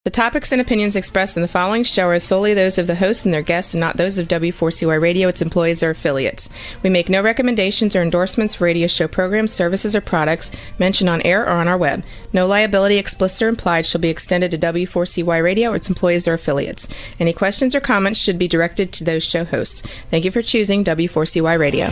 The topics and opinions expressed in the following show are solely those of the hosts and their guests and not those of W4CY Radio, its employees, or affiliates. We make no recommendations or endorsements for radio show programs, services, or products mentioned on air or on our web. No liability, explicit or implied, shall be extended to W4CY Radio or its employees or affiliates. Any questions or comments should be directed to those show hosts. Thank you for choosing W4CY Radio.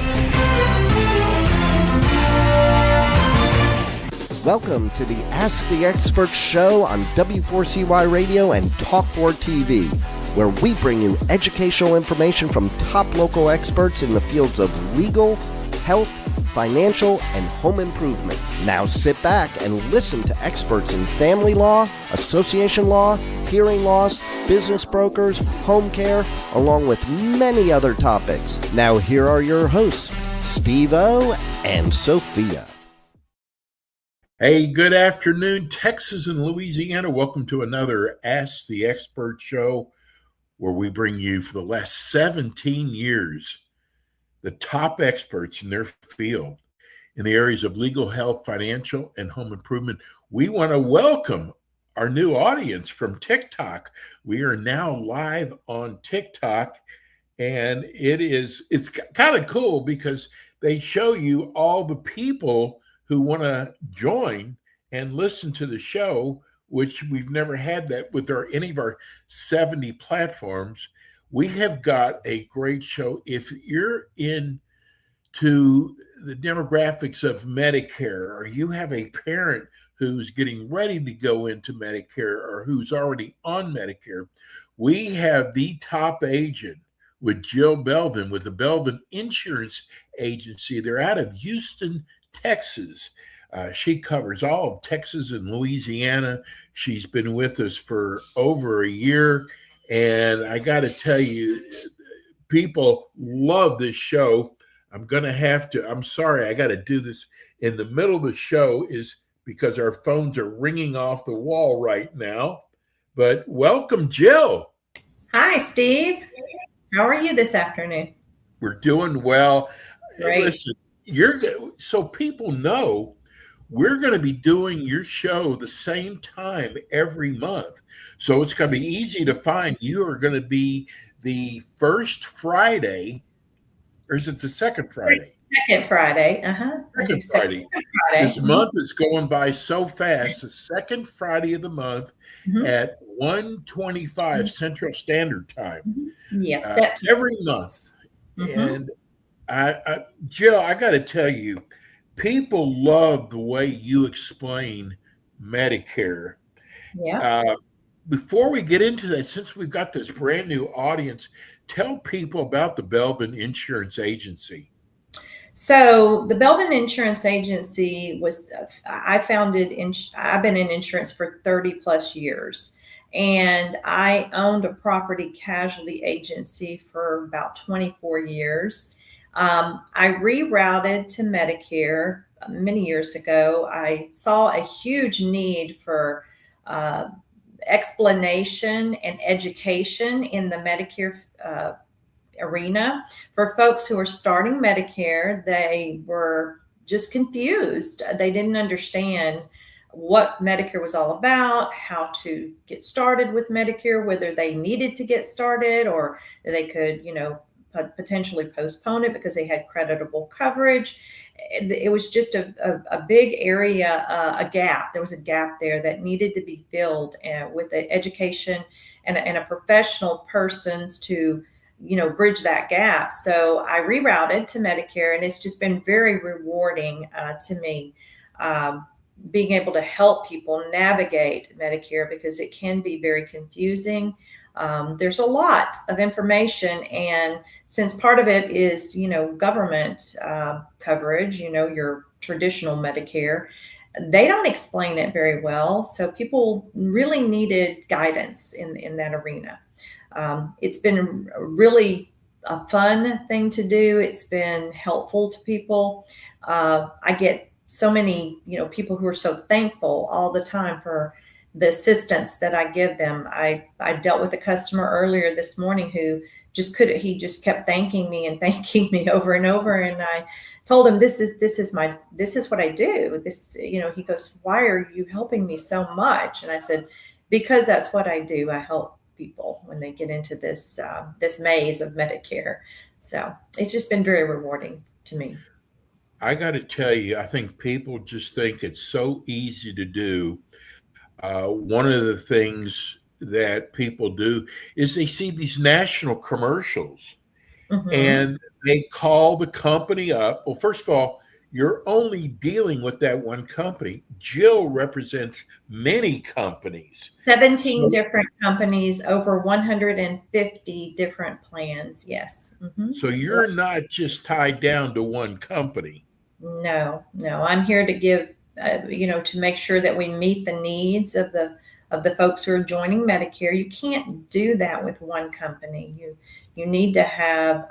Welcome to the Ask the Expert show on W4CY Radio and Talk4 TV, where we bring you educational information from top local experts in the fields of legal, health, financial, and home improvement. Now sit back and listen to experts in family law, association law, hearing loss, business brokers, home care, along with many other topics. Now here are your hosts, Steve-O and Sophia. Hey, good afternoon, Texas and Louisiana. Welcome to another Ask the Expert show where we bring you for the last 17 years the top experts in their field in the areas of legal, health, financial, and home improvement. We want to welcome our new audience from TikTok. We are now live on TikTok, and it's kind of cool because they show you all the people who want to join and listen to the show, which we've never had that with any of our 70 platforms. We have got a great show. If you're into the demographics of Medicare, or you have a parent who's getting ready to go into Medicare or who's already on Medicare, we have the top agent with Jill Belvin with the Belvin Insurance Agency. They're out of Houston, Texas. She covers all of Texas and Louisiana. She's been with us for over a year. And I got to tell you, people love this show. I'm sorry, I got to do this in the middle of the show is because our phones are ringing off the wall right now. But welcome, Jill. Hi, Steve. How are you this afternoon? We're doing well. Great. Listen, so people know we're going to be doing your show the same time every month. So it's going to be easy to find. You are going to be the first Friday, or is it the second Friday? Second Friday. Second Friday. This month is going by so fast. The second Friday of the month at 1:25 Central Standard Time. Yes. Every month. And Jill, I got to tell you, people love the way you explain Medicare. Yeah. Before we get into that, since we've got this brand new audience, tell people about the Belvin Insurance Agency. So the Belvin Insurance Agency I've been in insurance for 30 plus years. And I owned a property casualty agency for about 24 years. I rerouted to Medicare many years ago. I saw a huge need for explanation and education in the Medicare arena. For folks who are starting Medicare, they were just confused. They didn't understand what Medicare was all about, how to get started with Medicare, whether they needed to get started or they could, potentially postpone it because they had creditable coverage. It was just a big area, a gap. There was a gap there that needed to be filled with the education and a professional persons to, bridge that gap. So I rerouted to Medicare, and it's just been very rewarding to me. Being able to help people navigate Medicare because it can be very confusing. There's a lot of information, and since part of it is, government coverage, your traditional Medicare, they don't explain it very well. So people really needed guidance in that arena. It's been really a fun thing to do. It's been helpful to people. I get so many, people who are so thankful all the time for the assistance that I give them. I dealt with a customer earlier this morning who he just kept thanking me over and over. And I told him, this is what I do. He goes, why are you helping me so much? And I said, because that's what I do. I help people when they get into this this maze of Medicare. So it's just been very rewarding to me. I got to tell you, I think people just think it's so easy to do. One of the things that people do is they see these national commercials Hmm. and they call the company up. Well, first of all, you're only dealing with that one company. Jill represents many companies. 17 So, different companies, over 150 different plans. Yes. Hmm. so you're not just tied down to one company. No, no. I'm here to give, to make sure that we meet the needs of the folks who are joining Medicare. You can't do that with one company. You need to have,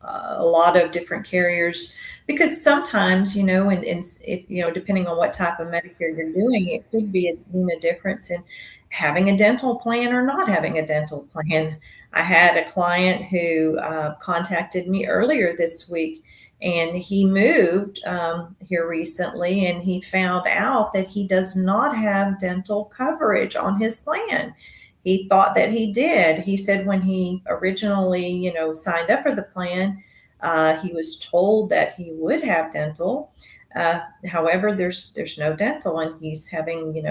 a lot of different carriers, because sometimes, if depending on what type of Medicare you're doing, it could be a difference in having a dental plan or not having a dental plan. I had a client who contacted me earlier this week, and he moved here recently, and he found out that he does not have dental coverage on his plan. He thought that he did. He said when he originally, signed up for the plan, he was told that he would have dental. However, there's no dental, and he's having,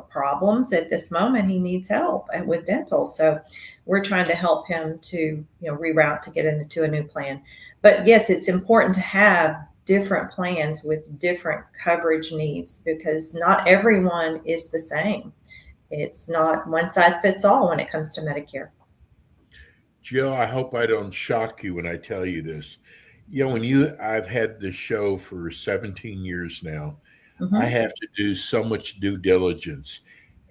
problems at this moment. He needs help with dental, so we're trying to help him to, reroute to get into a new plan. But yes, it's important to have different plans with different coverage needs, because not everyone is the same. It's not one size fits all when it comes to Medicare. Jill, I hope I don't shock you when I tell you this. I've had this show for 17 years now. I Hmm. have to do so much due diligence.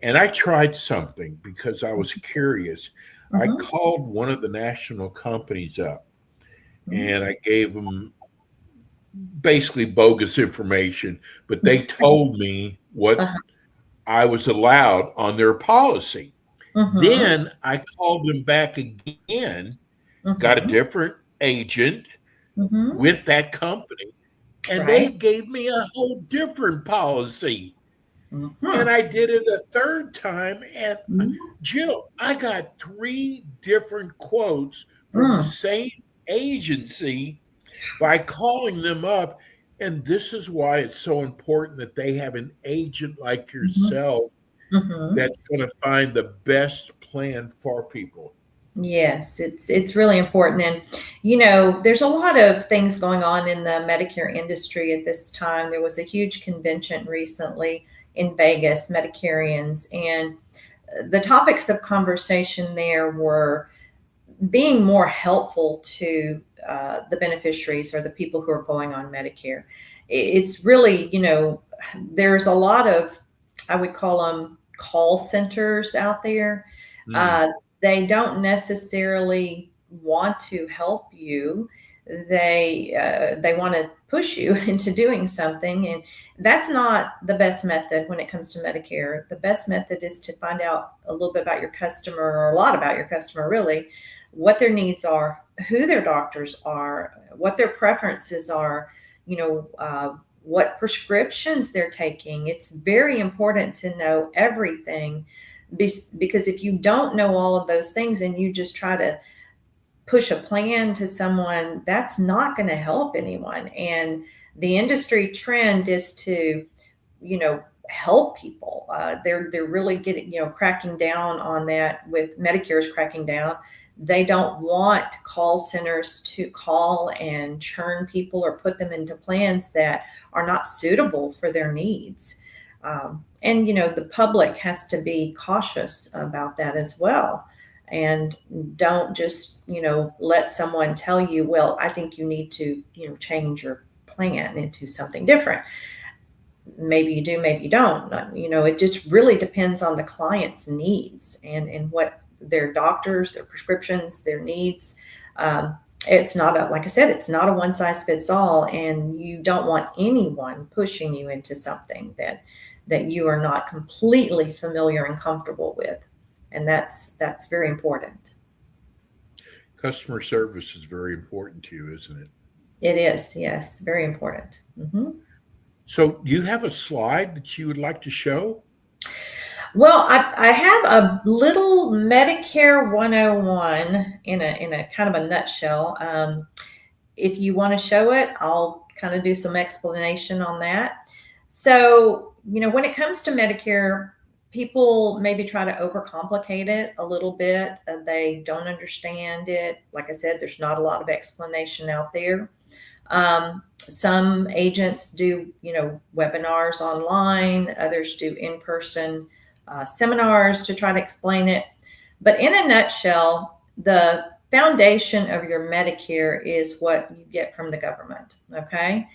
And I tried something because I was curious. I Hmm. called one of the national companies up Hmm. and I gave them basically bogus information, but they told me what Uh-huh. I was allowed on their policy. Hmm. Then I called them back again, got a Hmm. different agent Hmm. with that company, and they Right. gave me a whole different policy. And Hmm. I did it a third time. And Jill, I got three different quotes from the Hmm. same agency by calling them up. And this is why it's so important that they have an agent like Hmm. yourself Hmm. that's going to find the best plan for people. Yes, it's really important. And there's a lot of things going on in the Medicare industry at this time. There was a huge convention recently in Vegas, Medicarians, and the topics of conversation there were being more helpful to the beneficiaries or the people who are going on Medicare. It's really, there's a lot of, I would call them call centers out there. Mm. Uh, they don't necessarily want to help you. They want to push you into doing something, and that's not the best method when it comes to Medicare. The best method is to find out a little bit about your customer, or a lot about your customer, really, what their needs are, who their doctors are, what their preferences are, what prescriptions they're taking. It's very important to know everything, because if you don't know all of those things and you just try to push a plan to someone, that's not going to help anyone. And the industry trend is to, help people. They're really getting, cracking down on that. With Medicare's cracking down, they don't want call centers to call and churn people or put them into plans that are not suitable for their needs. And the public has to be cautious about that as well, and don't just let someone tell you, well, I think you need to change your plan into something different. Maybe you do, maybe you don't. It just really depends on the client's needs, and what their doctors, their prescriptions, their needs. It's not a, like I said, it's not a one size fits all, and you don't want anyone pushing you into something that you are not completely familiar and comfortable with. And that's very important. Customer service is very important to you, isn't it? It is, yes, very important. So, do you have a slide that you would like to show? Well, I have a little Medicare 101 in a kind of a nutshell. If you want to show it, I'll kind of do some explanation on that. So, when it comes to Medicare, people maybe try to overcomplicate it a little bit. They don't understand it. Like I said, there's not a lot of explanation out there. Some agents do, webinars online, others do in-person seminars to try to explain it. But in a nutshell, the foundation of your Medicare is what you get from the government. Okay.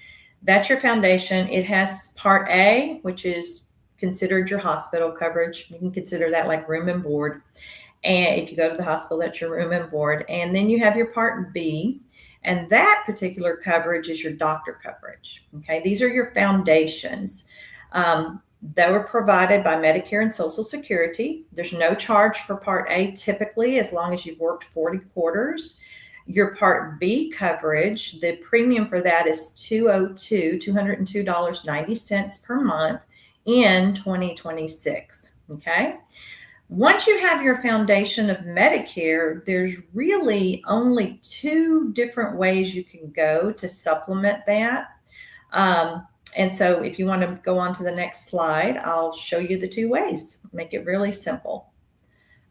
That's your foundation. It has Part A, which is considered your hospital coverage. You can consider that like room and board. And if you go to the hospital, that's your room and board. And then you have your Part B. And that particular coverage is your doctor coverage. Okay. These are your foundations. They were provided by Medicare and Social Security. There's no charge for Part A typically, as long as you've worked 40 quarters. Your Part B coverage, the premium for that is $202.90 per month in 2026. Okay. Once you have your foundation of Medicare, there's really only two different ways you can go to supplement that. And so if you want to go on to the next slide, I'll show you the two ways, make it really simple.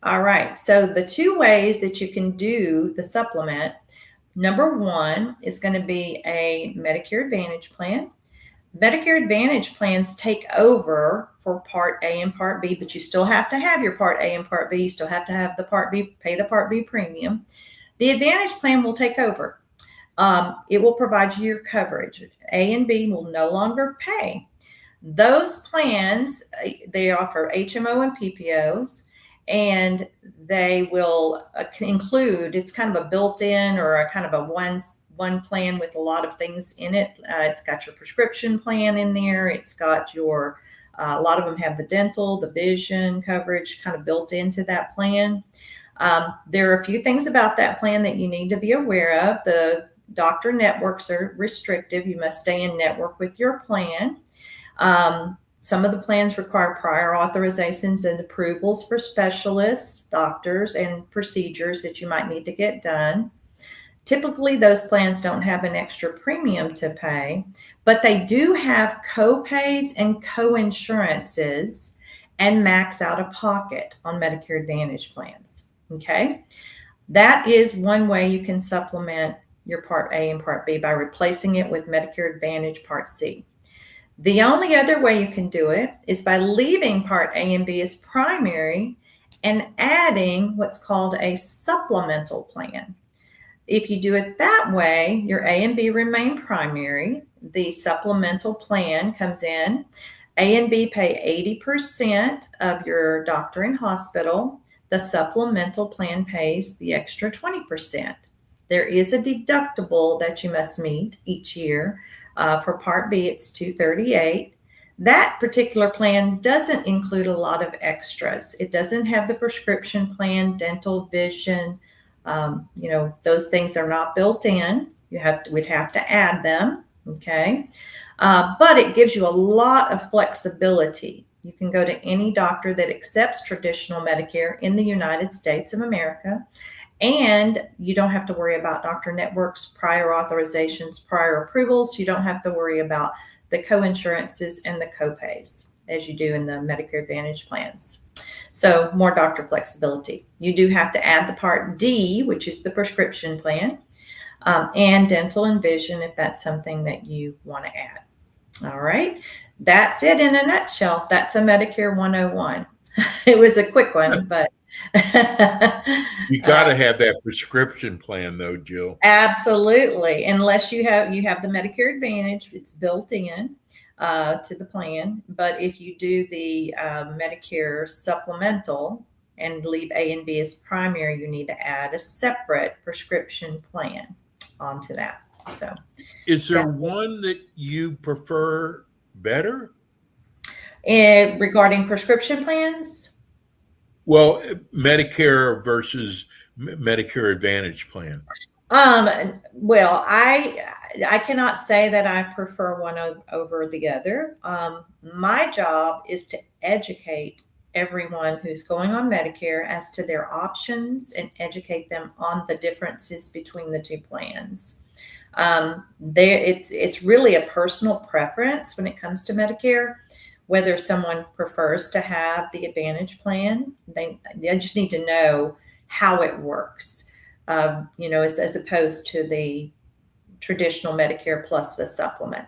All right. So the two ways that you can do the supplement, number one is going to be a Medicare Advantage plan. Medicare Advantage plans take over for Part A and Part B, but you still have to have your Part A and Part B. You still have to have the Part B, pay the Part B premium. The Advantage plan will take over. It will provide you your coverage. A and B will no longer pay. Those plans, they offer HMO and PPOs, and they will include, it's kind of a built-in or a kind of a one plan with a lot of things in it. It's got your prescription plan in there. It's got your, a lot of them have the dental, the vision coverage kind of built into that plan. There are a few things about that plan that you need to be aware of. The doctor networks are restrictive. You must stay in network with your plan. Some of the plans require prior authorizations and approvals for specialists, doctors, and procedures that you might need to get done. Typically, those plans don't have an extra premium to pay, but they do have co-pays and co-insurances and max out of pocket on Medicare Advantage plans. Okay. That is one way you can supplement your Part A and Part B by replacing it with Medicare Advantage Part C. The only other way you can do it is by leaving Part A and B as primary and adding what's called a supplemental plan. If you do it that way, your A and B remain primary. The supplemental plan comes in. A and B pay 80% of your doctor and hospital. The supplemental plan pays the extra 20%. There is a deductible that you must meet each year. For Part B, it's $238. That particular plan doesn't include a lot of extras. It doesn't have the prescription plan, dental, vision. Those things are not built in. We'd have to add them. Okay. But it gives you a lot of flexibility. You can go to any doctor that accepts traditional Medicare in the United States of America, and you don't have to worry about doctor networks, prior authorizations, prior approvals. You don't have to worry about the co-insurances and the co-pays as you do in the Medicare Advantage plans. So more doctor flexibility. You do have to add the Part D, which is the prescription plan, and dental and vision if that's something that you want to add. All right. That's it in a nutshell. That's a Medicare 101. It was a quick one, but you got to have that prescription plan though, Jill. Absolutely. Unless you have the Medicare Advantage, it's built in to the plan. But if you do the Medicare supplemental and leave A and B as primary, you need to add a separate prescription plan onto that. So is there one that you prefer better? Regarding prescription plans? Well, Medicare versus Medicare Advantage plan. Well, I cannot say that I prefer one over the other. My job is to educate everyone who's going on Medicare as to their options and educate them on the differences between the two plans. It's really a personal preference when it comes to Medicare, whether someone prefers to have the Advantage plan. They just need to know how it works, as opposed to the traditional Medicare plus the supplement.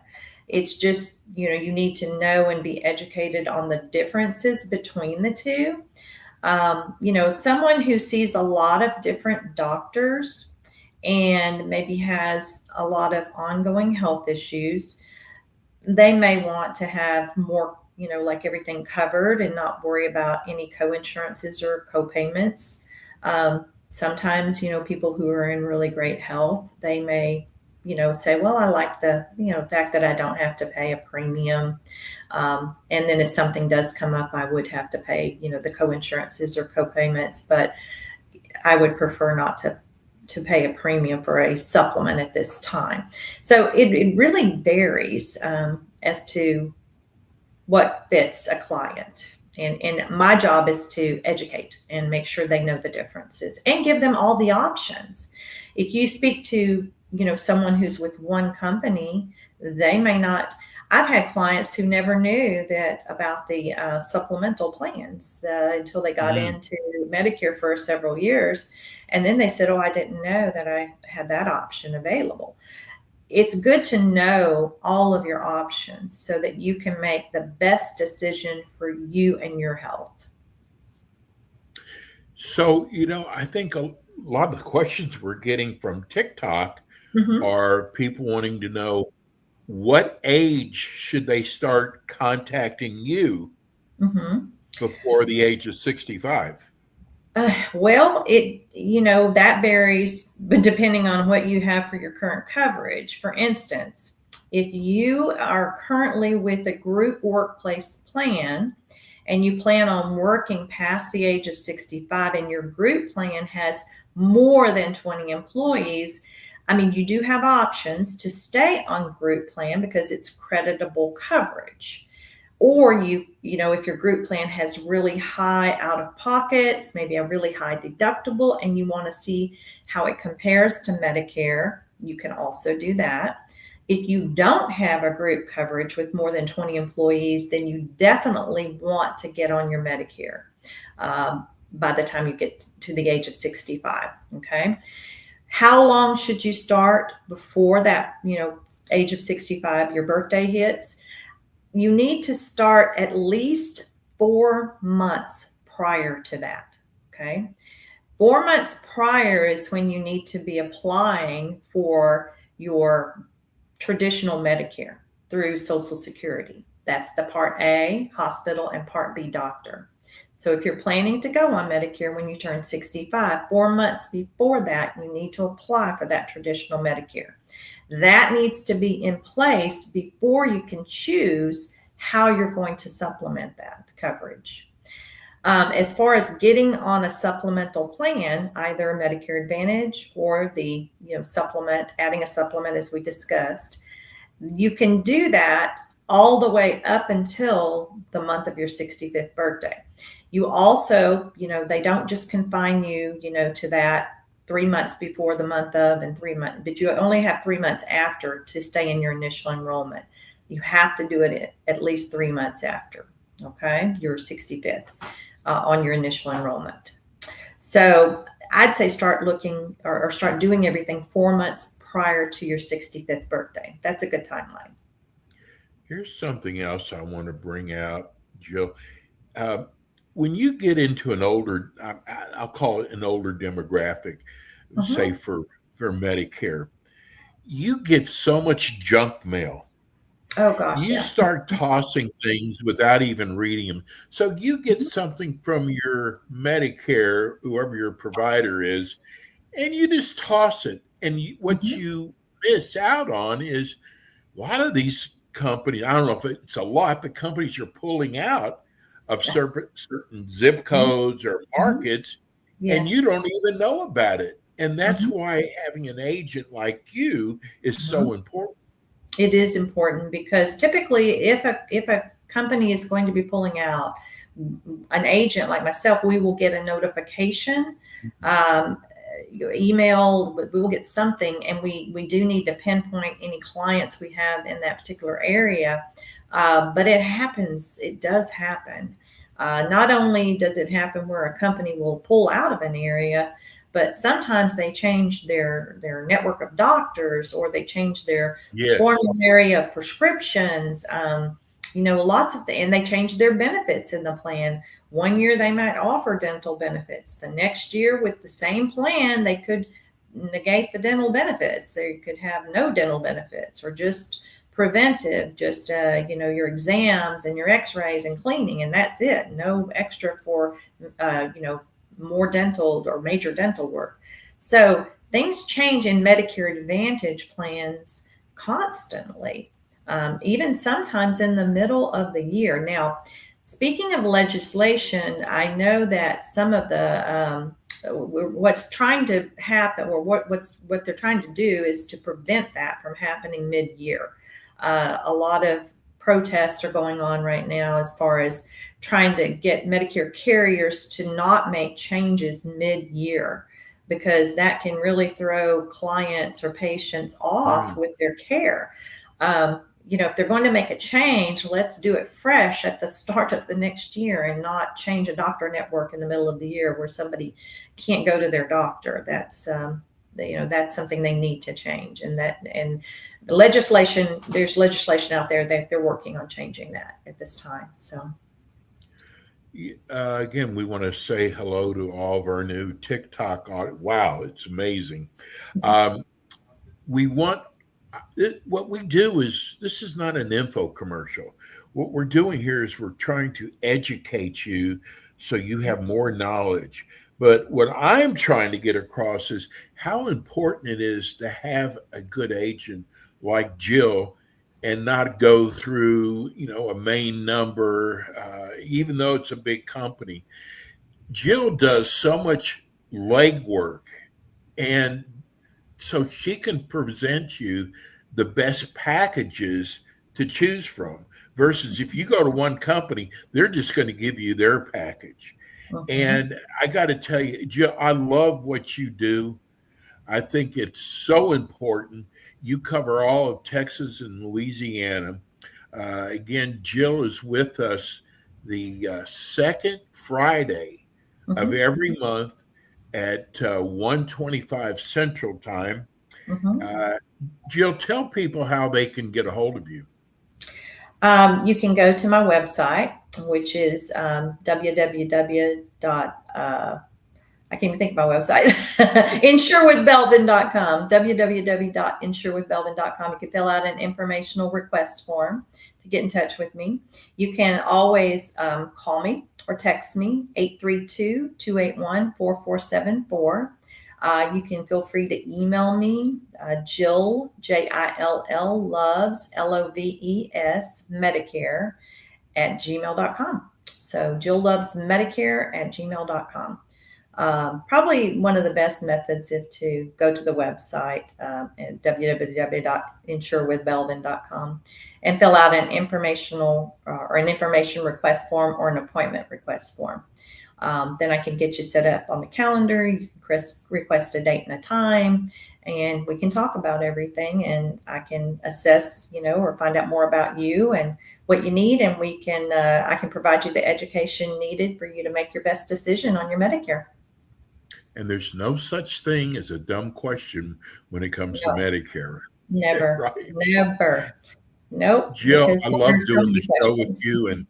It's just, you need to know and be educated on the differences between the two. Someone who sees a lot of different doctors and maybe has a lot of ongoing health issues, they may want to have more, like everything covered and not worry about any co-insurances or co-payments. Sometimes, people who are in really great health, they may, say, well, I like the, fact that I don't have to pay a premium. And then if something does come up, I would have to pay, the co-insurances or co-payments, but I would prefer not to pay a premium for a supplement at this time. So it really varies as to what fits a client. And my job is to educate and make sure they know the differences and give them all the options. If you speak to, someone who's with one company, they may not. I've had clients who never knew that about the supplemental plans until they got into Medicare for several years. And then they said, oh, I didn't know that I had that option available. It's good to know all of your options so that you can make the best decision for you and your health. So, I think a lot of the questions we're getting from TikTok are people wanting to know, what age should they start contacting you before the age of 65? Well, that varies, but depending on what you have for your current coverage. For instance, if you are currently with a group workplace plan and you plan on working past the age of 65 and your group plan has more than 20 employees, you do have options to stay on group plan because it's creditable coverage. Or if your group plan has really high out of pockets, maybe a really high deductible, and you want to see how it compares to Medicare, you can also do that. If you don't have a group coverage with more than 20 employees, then you definitely want to get on your Medicare by the time you get to the age of 65. Okay. How long should you start before that, age of 65, your birthday hits? You need to start at least 4 months prior to that, okay? 4 months prior is when you need to be applying for your traditional Medicare through Social Security. That's the Part A, hospital, and Part B, doctor. So if you're planning to go on Medicare when you turn 65, 4 months before that, you need to apply for that traditional Medicare. That needs to be in place before you can choose how you're going to supplement that coverage. As far as getting on a supplemental plan, either Medicare Advantage or the supplement, adding a supplement as we discussed, you can do that all the way up until the month of your 65th birthday. You also, they don't just confine you, to that 3 months before the month of and 3 months, but you only have 3 months after to stay in your initial enrollment. You have to do it at least 3 months after, okay, your 65th on your initial enrollment. So I'd say start looking or start doing everything 4 months prior to your 65th birthday. That's a good timeline. Here's something else I want to bring out, Jill. When you get into an older, I'll call it an older demographic, say for Medicare, you get so much junk mail. Oh, gosh. You start tossing things without even reading them. So you get something from your Medicare, whoever your provider is, and you just toss it. And what you miss out on is a lot of these companies, I don't know if it's a lot, but companies are pulling out of certain zip codes or markets, and you don't even know about it. And that's why having an agent like you is so important. It is important because typically if a company is going to be pulling out, an agent like myself, we will get a notification, email, we will get something, and we do need to pinpoint any clients we have in that particular area. But it happens, it does happen. Not only does it happen where a company will pull out of an area, but sometimes they change their network of doctors, or they change their formulary of prescriptions. Lots of and they change their benefits in the plan. One year they might offer dental benefits. The next year with the same plan, they could negate the dental benefits. They could have no dental benefits, or just preventive, just your exams and your x-rays and cleaning, and that's it. No extra for more dental or major dental work. So things change in Medicare Advantage plans constantly, even sometimes in the middle of the year. Now, speaking of legislation, I know that some of the what's trying to happen, or what they're trying to do, is to prevent that from happening mid-year. A lot of protests are going on right now as far as trying to get Medicare carriers to not make changes mid-year, because that can really throw clients or patients off with their care. If they're going to make a change, let's do it fresh at the start of the next year, and not change a doctor network in the middle of the year where somebody can't go to their doctor. That's something they need to change. And the legislation, there's legislation out there that they're working on changing that at this time. So again, we want to say hello to all of our new TikTok audience. Wow, it's amazing. What we do is, this is not an info commercial. What we're doing here is we're trying to educate you so you have more knowledge. But what I'm trying to get across is how important it is to have a good agent like Jill, and not go through, a main number, even though it's a big company. Jill does so much legwork, and so she can present you the best packages to choose from, versus if you go to one company, they're just going to give you their package. And I got to tell you, Jill, I love what you do. I think it's so important. You cover all of Texas and Louisiana. Again, Jill is with us the second Friday of every month at 1:25 Central Time. Jill, tell people how they can get a hold of you. You can go to my website, which is www. I can't even think of my website. insurewithbelvin.com, www.insurewithbelvin.com. You can fill out an informational request form to get in touch with me. You can always call me or text me, 832-281-4474. You can feel free to email me, Jill, Jill Loves, Loves, Medicare @gmail.com. So Jill Loves Medicare @gmail.com. Probably one of the best methods is to go to the website at www.insurewithbelvin.com and fill out an informational or an information request form or an appointment request form. Then I can get you set up on the calendar. You can request a date and a time, and we can talk about everything, and I can assess, or find out more about you and what you need. And I can provide you the education needed for you to make your best decision on your Medicare. And there's no such thing as a dumb question when it comes to Medicare. Never, right? Never. Nope. Jill, I love doing the show with you, and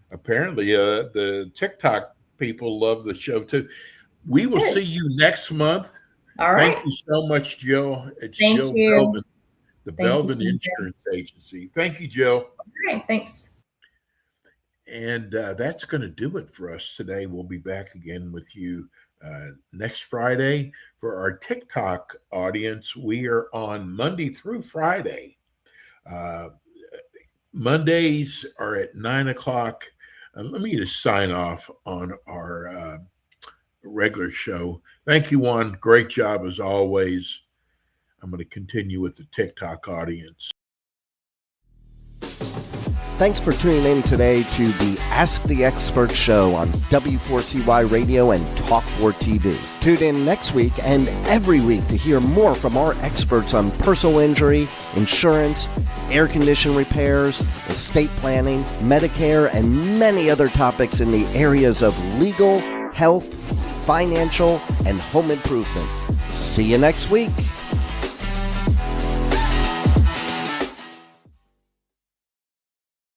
apparently the TikTok people love the show too. We will see you next month. All right. Thank you so much, Jill. It's Thank Jill you. Belvin, the Belvin Insurance Agency. Thank you, Jill. All right. Thanks. And that's going to do it for us today. We'll be back again with you next Friday. For our TikTok audience, we are on Monday through Friday. Mondays are at 9:00. Let me just sign off on our regular show. Thank you, Juan. Great job as always. I'm going to continue with the TikTok audience. Thanks for tuning in today to the Ask the Expert show on W4CY Radio and Talk 4 TV. Tune in next week and every week to hear more from our experts on personal injury, insurance, air condition repairs, estate planning, Medicare, and many other topics in the areas of legal, health, financial, and home improvement. See you next week.